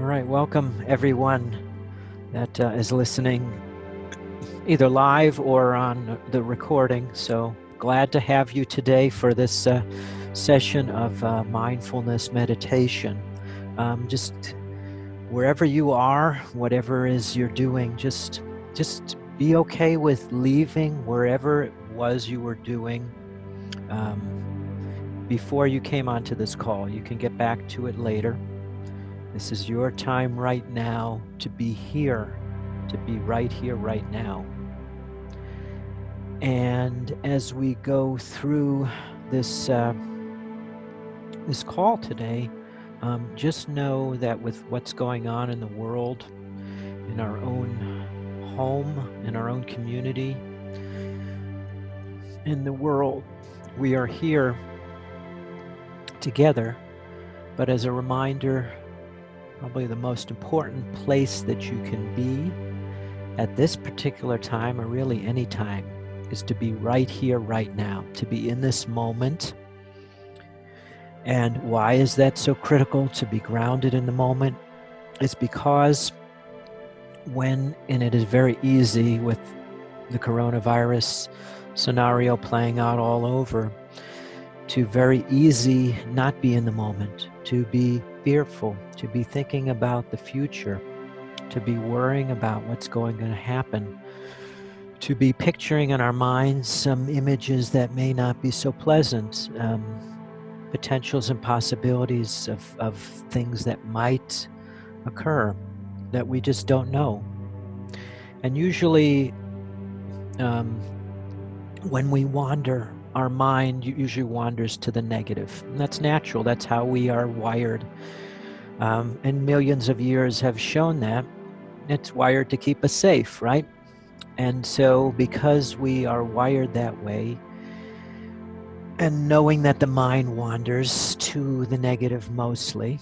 right, welcome everyone that is listening either live or on the recording. So glad to have you today for this session of mindfulness meditation. Just wherever you are, whatever it is you're doing, just be okay with leaving wherever it was you were doing before you came onto this call. You can get back to it later. This is your time right now to be here, to be right here, right now. And as we go through this this call today, just know that with what's going on in the world, in our own home, in our own community, in the world, we are here together. But as a reminder, probably the most important place that you can be at this particular time, or really any time, is to be right here, right now, to be in this moment. And why is that so critical, to be grounded in the moment? It's because and it is very easy with the coronavirus scenario playing out all over, to very easy not be in the moment, to be fearful, to be thinking about the future, to be worrying about what's going to happen, to be picturing in our minds some images that may not be so pleasant, potentials and possibilities of things that might occur that we just don't know. And usually when we wander, our mind usually wanders to the negative. And that's natural. That's how we are wired. And millions of years have shown that. It's wired to keep us safe, right? And so because we are wired that way, and knowing that the mind wanders to the negative mostly,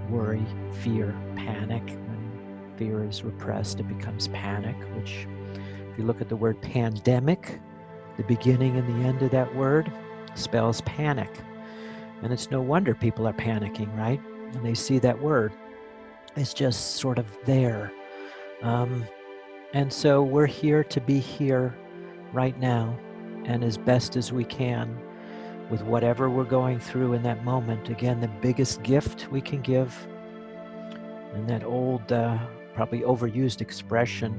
worry, fear, panic. When fear is repressed, it becomes panic, which, if you look at the word pandemic, the beginning and the end of that word spells panic. And it's no wonder people are panicking, right? When they see that word, it's just sort of there. And so we're here to be here right now, and as best as we can with whatever we're going through in that moment. Again, the biggest gift we can give, and that old, probably overused expression,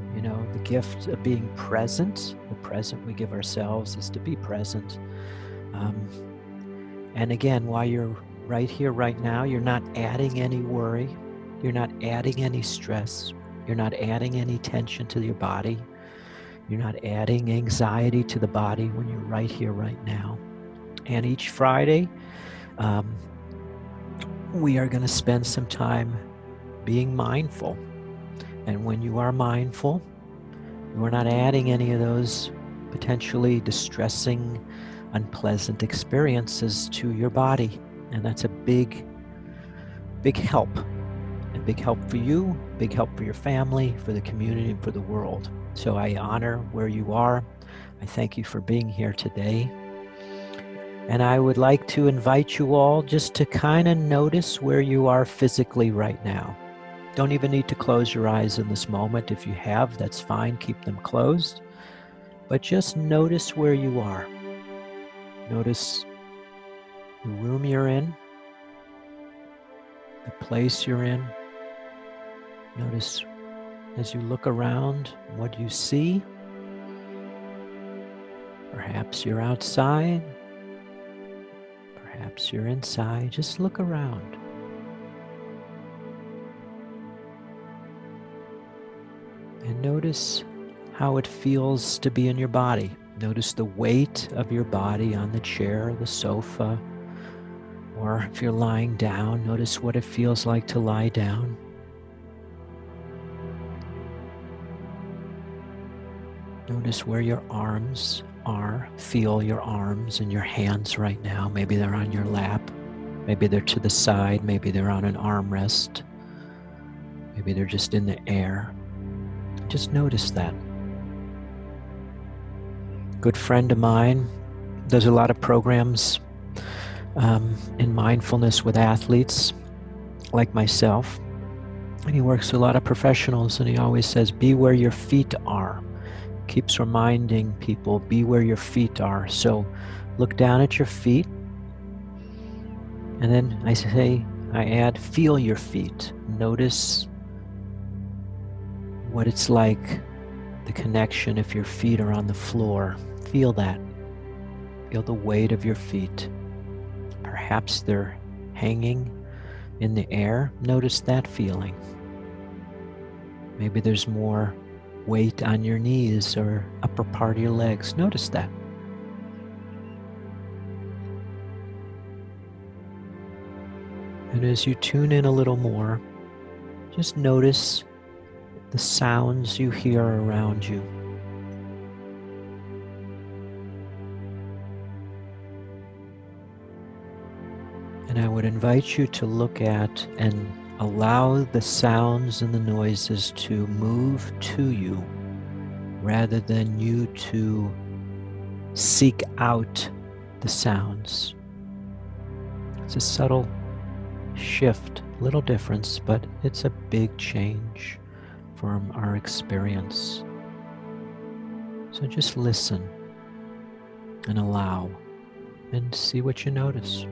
the gift of being present. The present we give ourselves is to be present. And again, while you're right here, right now, you're not adding any worry. You're not adding any stress. You're not adding any tension to your body. You're not adding anxiety to the body when you're right here, right now. And each Friday, we are going to spend some time being mindful. And when you are mindful, you are not adding any of those potentially distressing, unpleasant experiences to your body. And that's a big, big help. A big help for you, big help for your family, for the community, and for the world. So I honor where you are. I thank you for being here today. And I would like to invite you all just to kind of notice where you are physically right now. Don't even need to close your eyes in this moment. If you have, that's fine. Keep them closed. But just notice where you are. Notice the room you're in, the place you're in. Notice as you look around, what you see. Perhaps you're outside. Perhaps you're inside. Just look around. And notice how it feels to be in your body. Notice the weight of your body on the chair, the sofa, or if you're lying down, notice what it feels like to lie down. Notice where your arms are. Feel your arms and your hands right now. Maybe they're on your lap. Maybe they're to the side. Maybe they're on an armrest. Maybe they're just in the air. Just notice that. Good friend of mine does a lot of programs in mindfulness with athletes like myself. And he works with a lot of professionals, and he always says, be where your feet are. Keeps reminding people, be where your feet are. So look down at your feet, and then I add, feel your feet. Notice what it's like, the connection if your feet are on the floor. Feel that. Feel the weight of your feet. Perhaps they're hanging in the air. Notice that feeling. Maybe there's more weight on your knees or upper part of your legs. Notice that. And as you tune in a little more, just notice the sounds you hear around you. And I would invite you to look at and allow the sounds and the noises to move to you rather than you to seek out the sounds. It's a subtle shift, little difference, but it's a big change from our experience. So just listen and allow and see what you notice.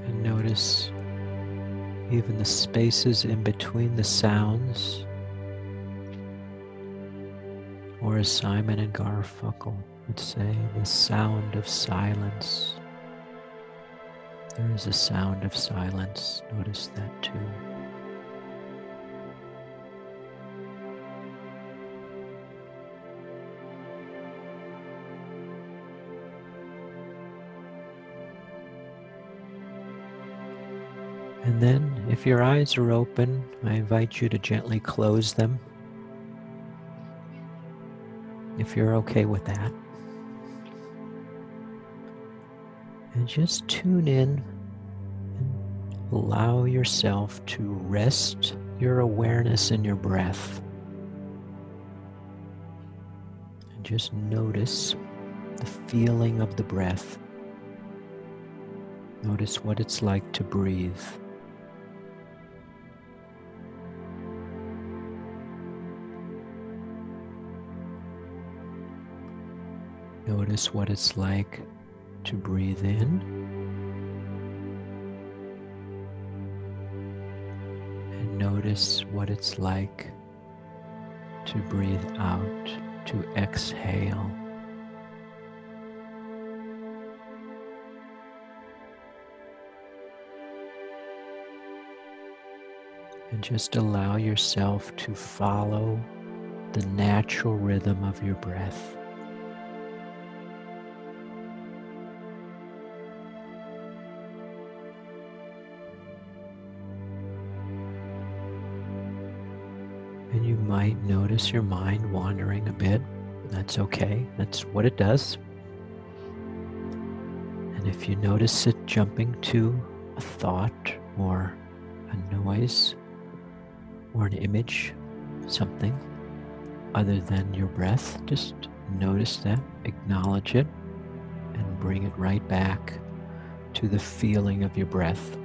And notice even the spaces in between the sounds, or as Simon and Garfunkel would say, the sound of silence. There is a sound of silence. Notice that too. And then, if your eyes are open, I invite you to gently close them, if you're okay with that. And just tune in and allow yourself to rest your awareness in your breath. And just notice the feeling of the breath. Notice what it's like to breathe. Notice what it's like to breathe in, and notice what it's like to breathe out, to exhale. And just allow yourself to follow the natural rhythm of your breath. And you might notice your mind wandering a bit. That's okay. That's what it does. And if you notice it jumping to a thought or a noise or an image, something other than your breath, just notice that, acknowledge it, and bring it right back to the feeling of your breath.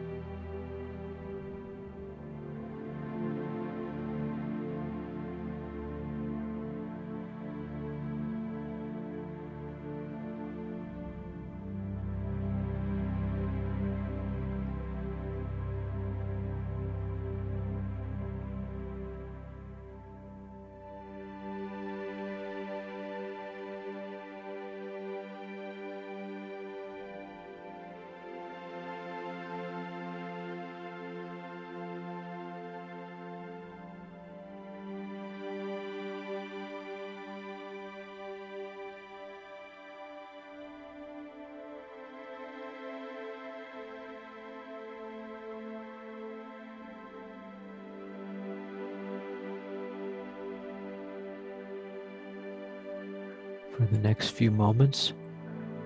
For the next few moments,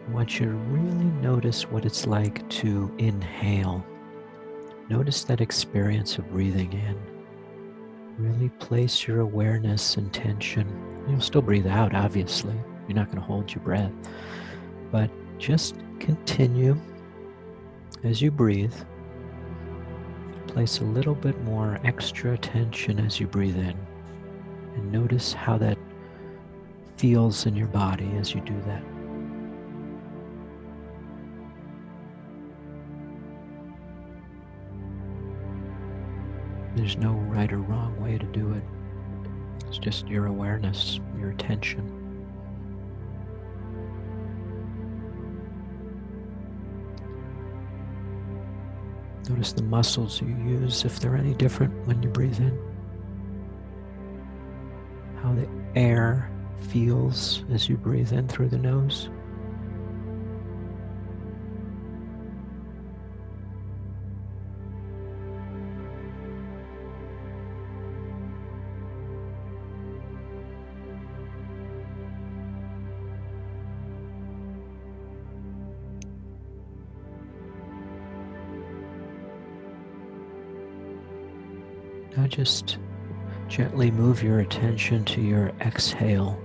I want you to really notice what it's like to inhale. Notice that experience of breathing in. Really place your awareness and tension. You'll still breathe out, obviously. You're not going to hold your breath. But just continue as you breathe. Place a little bit more extra attention as you breathe in. And notice how that feels in your body as you do that. There's no right or wrong way to do it. It's just your awareness, your attention. Notice the muscles you use, if they're any different when you breathe in. How the air feels as you breathe in through the nose. Now just gently move your attention to your exhale.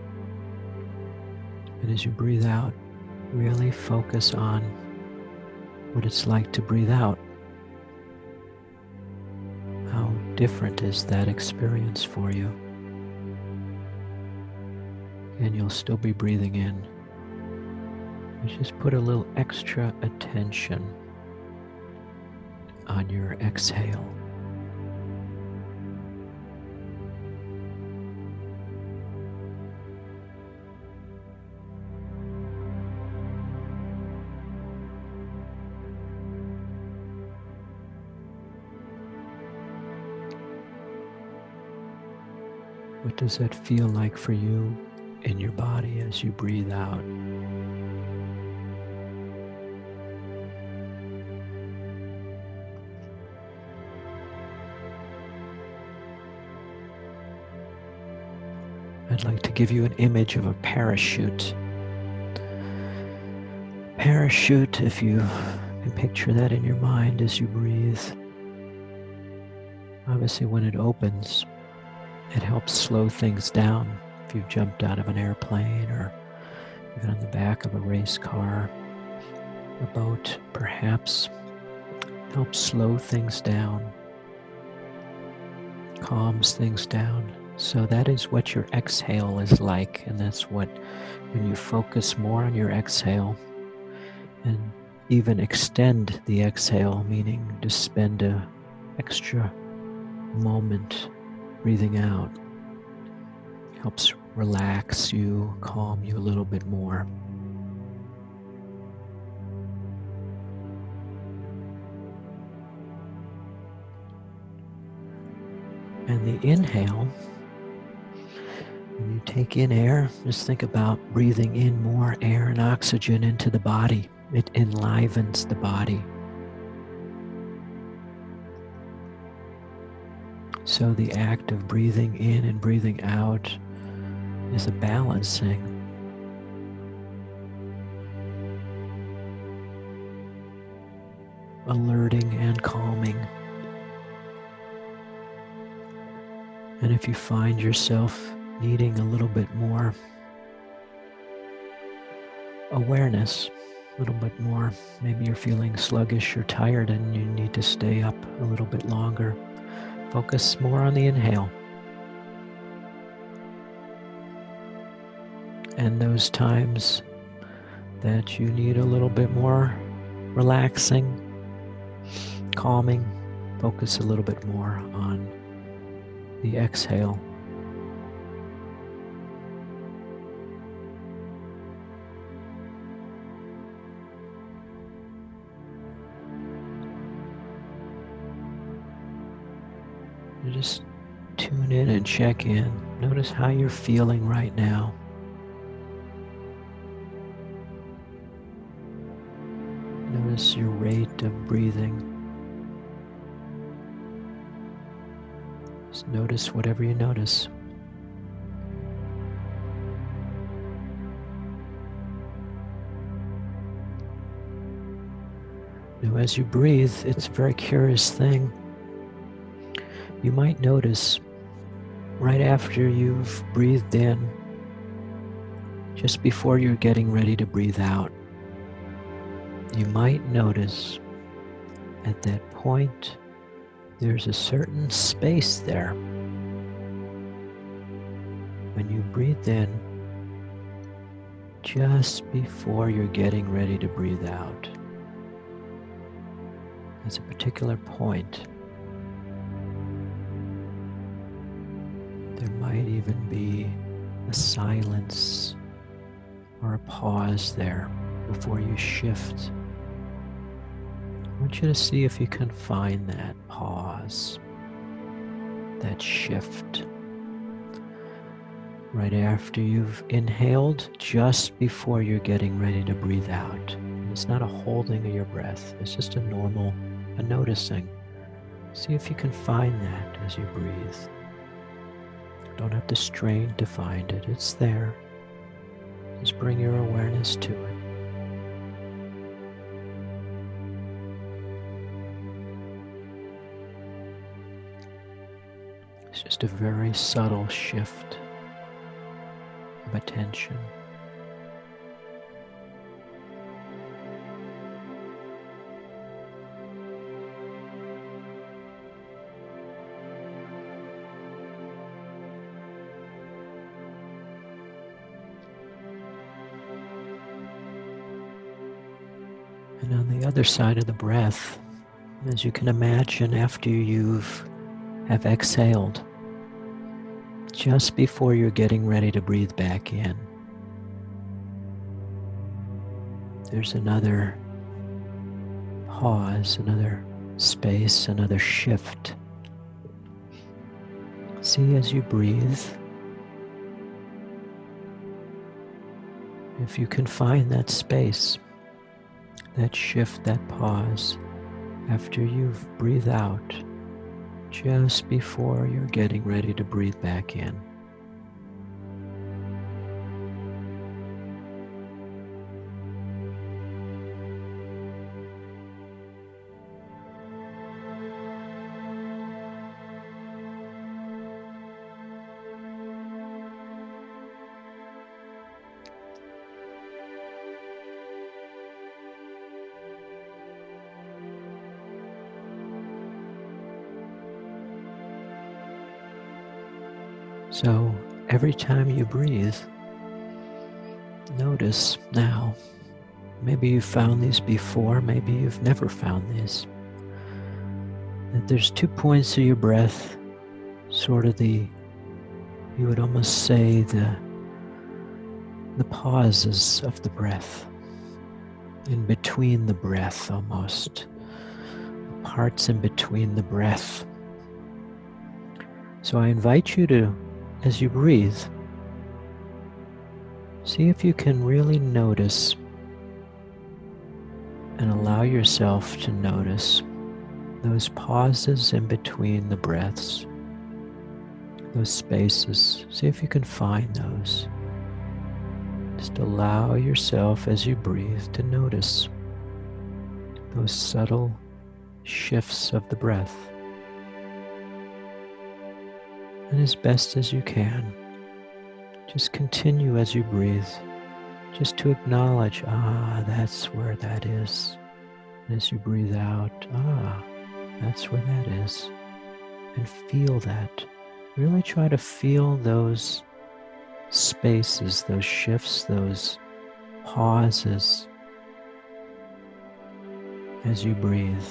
And as you breathe out, really focus on what it's like to breathe out. How different is that experience for you? And you'll still be breathing in. You just put a little extra attention on your exhale. What does that feel like for you in your body as you breathe out? I'd like to give you an image of a parachute. Parachute, if you can picture that in your mind as you breathe. Obviously, when it opens, it helps slow things down. If you've jumped out of an airplane or even on the back of a race car, a boat, perhaps, helps slow things down, calms things down. So that is what your exhale is like, and that's what, when you focus more on your exhale and even extend the exhale, meaning to spend an extra moment breathing out, helps relax you, calm you a little bit more. And the inhale, when you take in air, just think about breathing in more air and oxygen into the body. It enlivens the body. So the act of breathing in and breathing out is a balancing. Alerting and calming. And if you find yourself needing a little bit more awareness, a little bit more, maybe you're feeling sluggish or tired and you need to stay up a little bit longer, focus more on the inhale. And those times that you need a little bit more relaxing, calming, focus a little bit more on the exhale. You just tune in and check in. Notice how you're feeling right now. Notice your rate of breathing. Just notice whatever you notice. Now, as you breathe, it's a very curious thing. You might notice right after you've breathed in, just before you're getting ready to breathe out, you might notice at that point there's a certain space there. When you breathe in, just before you're getting ready to breathe out, there's a particular point. There might even be a silence or a pause there before you shift. I want you to see if you can find that pause, that shift. Right after you've inhaled, just before you're getting ready to breathe out. It's not a holding of your breath, it's just a normal, a noticing. See if you can find that as you breathe. Don't have to strain to find it, it's there. Just bring your awareness to it. It's just a very subtle shift of attention. And on the other side of the breath, as you can imagine, after you have exhaled, just before you're getting ready to breathe back in, there's another pause, another space, another shift. See as you breathe, if you can find that space, that shift, that pause, after you've breathed out, just before you're getting ready to breathe back in. So every time you breathe, notice now, maybe you've found these before, maybe you've never found these, that there's 2 points of your breath, sort of you would almost say the pauses of the breath, in between the breath almost, the parts in between the breath. So I invite you to, as you breathe, see if you can really notice and allow yourself to notice those pauses in between the breaths, those spaces. See if you can find those. Just allow yourself as you breathe to notice those subtle shifts of the breath. And as best as you can, just continue as you breathe, just to acknowledge, that's where that is. And as you breathe out, that's where that is. And feel that. Really try to feel those spaces, those shifts, those pauses as you breathe.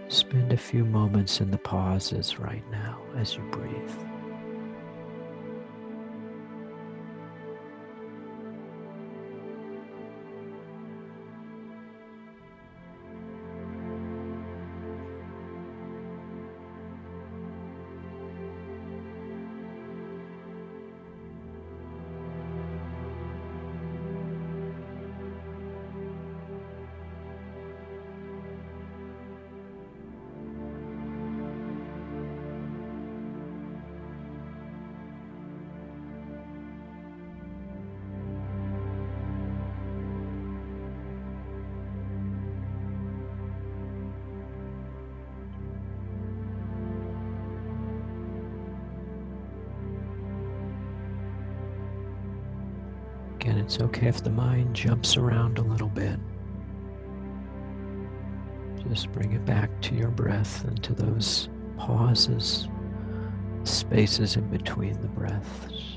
Spend a few moments in the pauses right now as you breathe. Again, it's okay if the mind jumps around a little bit. Just bring it back to your breath and to those pauses, spaces in between the breaths.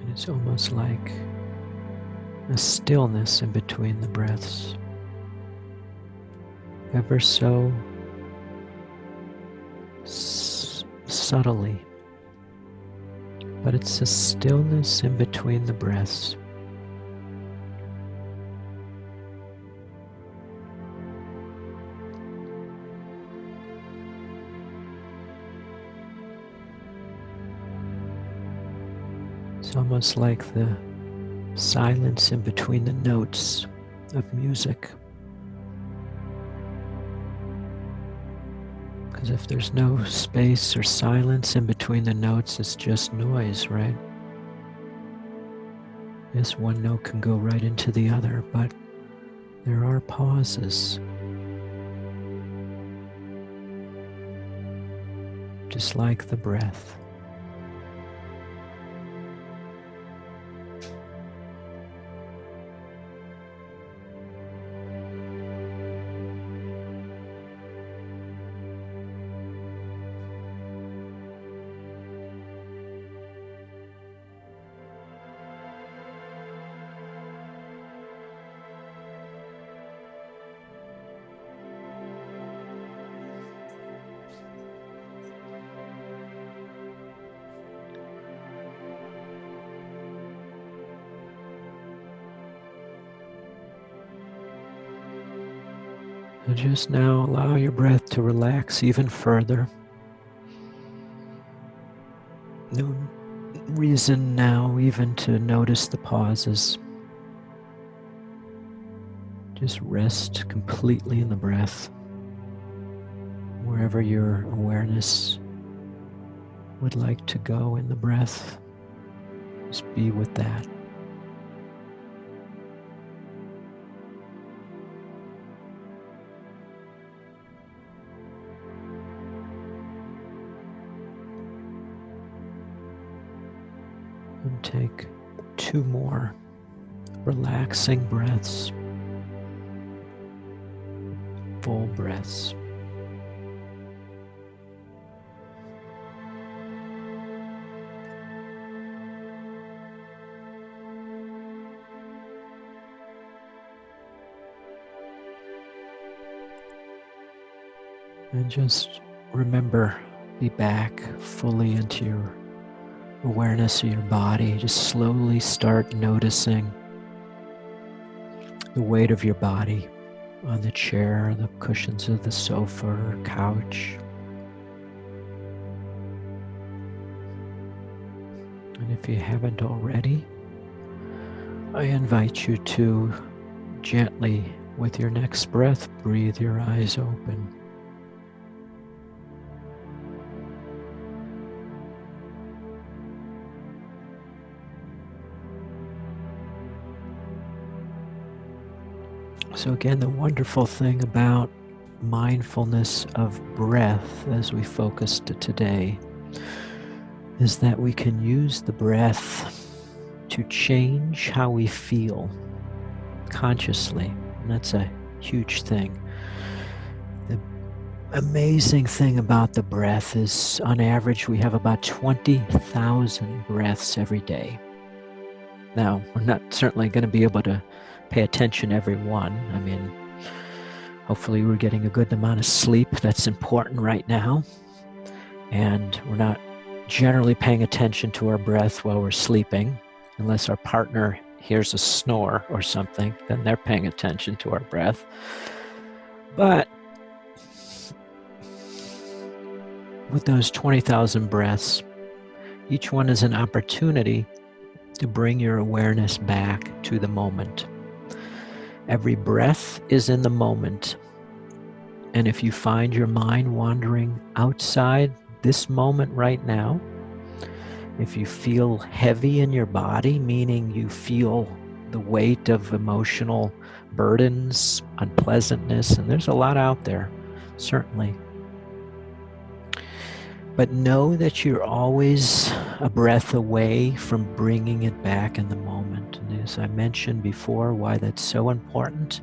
And it's almost like a stillness in between the breaths, ever so subtly, but it's a stillness in between the breaths. It's almost like the silence in between the notes of music. Because if there's no space or silence in between the notes, it's just noise, right? Yes, one note can go right into the other, but there are pauses. Just like the breath. And just now allow your breath to relax even further. No reason now even to notice the pauses. Just rest completely in the breath. Wherever your awareness would like to go in the breath, just be with that. And take 2 more relaxing breaths, full breaths. And just remember, be back fully into your awareness of your body. Just slowly start noticing the weight of your body on the chair, the cushions of the sofa or couch. And if you haven't already, I invite you to gently, with your next breath, breathe your eyes open. So again, the wonderful thing about mindfulness of breath as we focus today is that we can use the breath to change how we feel consciously. And that's a huge thing. The amazing thing about the breath is, on average, we have about 20,000 breaths every day. Now, we're not certainly going to be able to pay attention every one. I mean, hopefully we're getting a good amount of sleep. That's important right now. And we're not generally paying attention to our breath while we're sleeping, unless our partner hears a snore or something, then they're paying attention to our breath. But with those 20,000 breaths, each one is an opportunity to bring your awareness back to the moment. Every breath is in the moment. And if you find your mind wandering outside this moment right now, If you feel heavy in your body, meaning you feel the weight of emotional burdens, unpleasantness, and there's a lot out there, certainly. But know that you're always a breath away from bringing it back in the moment. And as I mentioned before, why that's so important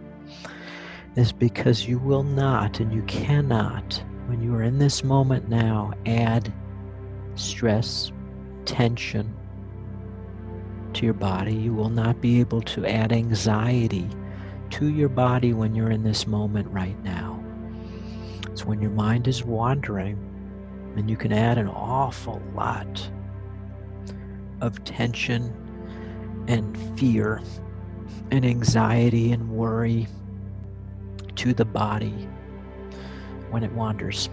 is because you will not and you cannot, when you are in this moment now, add stress, tension to your body. You will not be able to add anxiety to your body when you're in this moment right now. It's when your mind is wandering, and you can add an awful lot of tension and fear and anxiety and worry to the body when it wanders.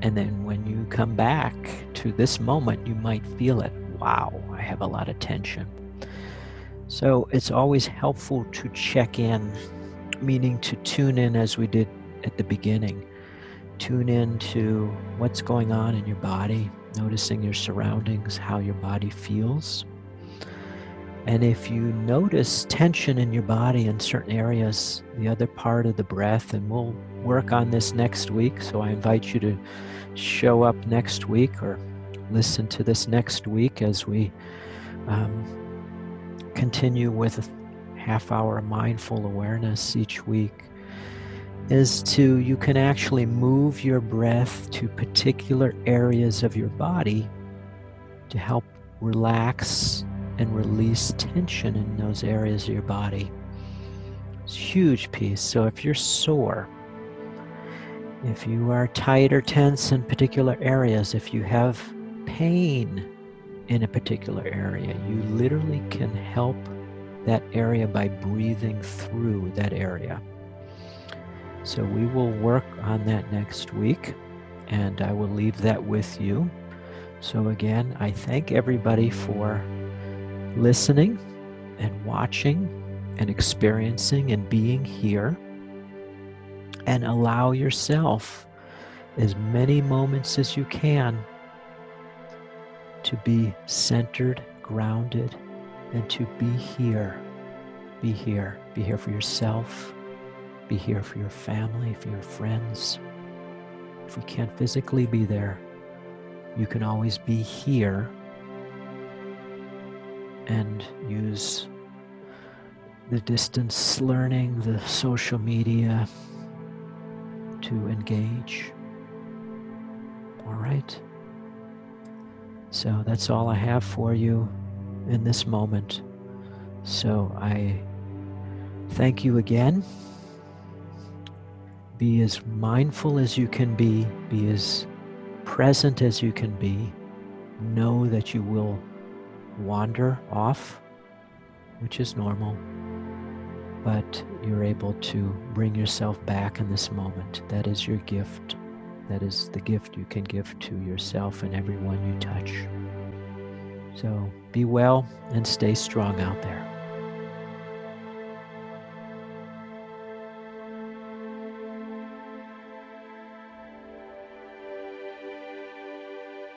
And then when you come back to this moment, you might feel it. Wow, I have a lot of tension. So it's always helpful to check in, meaning to tune in as we did at the beginning. Tune in to what's going on in your body, noticing your surroundings, how your body feels. And if you notice tension in your body in certain areas, the other part of the breath, and we'll work on this next week, so I invite you to show up next week or listen to this next week as we continue with a half-hour mindful awareness each week, is you can actually move your breath to particular areas of your body to help relax and release tension in those areas of your body. It's a huge piece. So if you're sore, if you are tight or tense in particular areas, if you have pain in a particular area, you literally can help that area by breathing through that area. So we will work on that next week, and I will leave that with you. So again, I thank everybody for listening and watching and experiencing and being here. And allow yourself as many moments as you can to be centered, grounded, and to be here. Be here. Be here for yourself. Be here for your family, for your friends. If we can't physically be there, you can always be here and use the distance learning, the social media to engage. All right? So that's all I have for you in this moment. So I thank you again. Be as mindful as you can be as present as you can be. Know that you will wander off, which is normal, but you're able to bring yourself back in this moment. That is your gift. That is the gift you can give to yourself and everyone you touch. So be well and stay strong out there.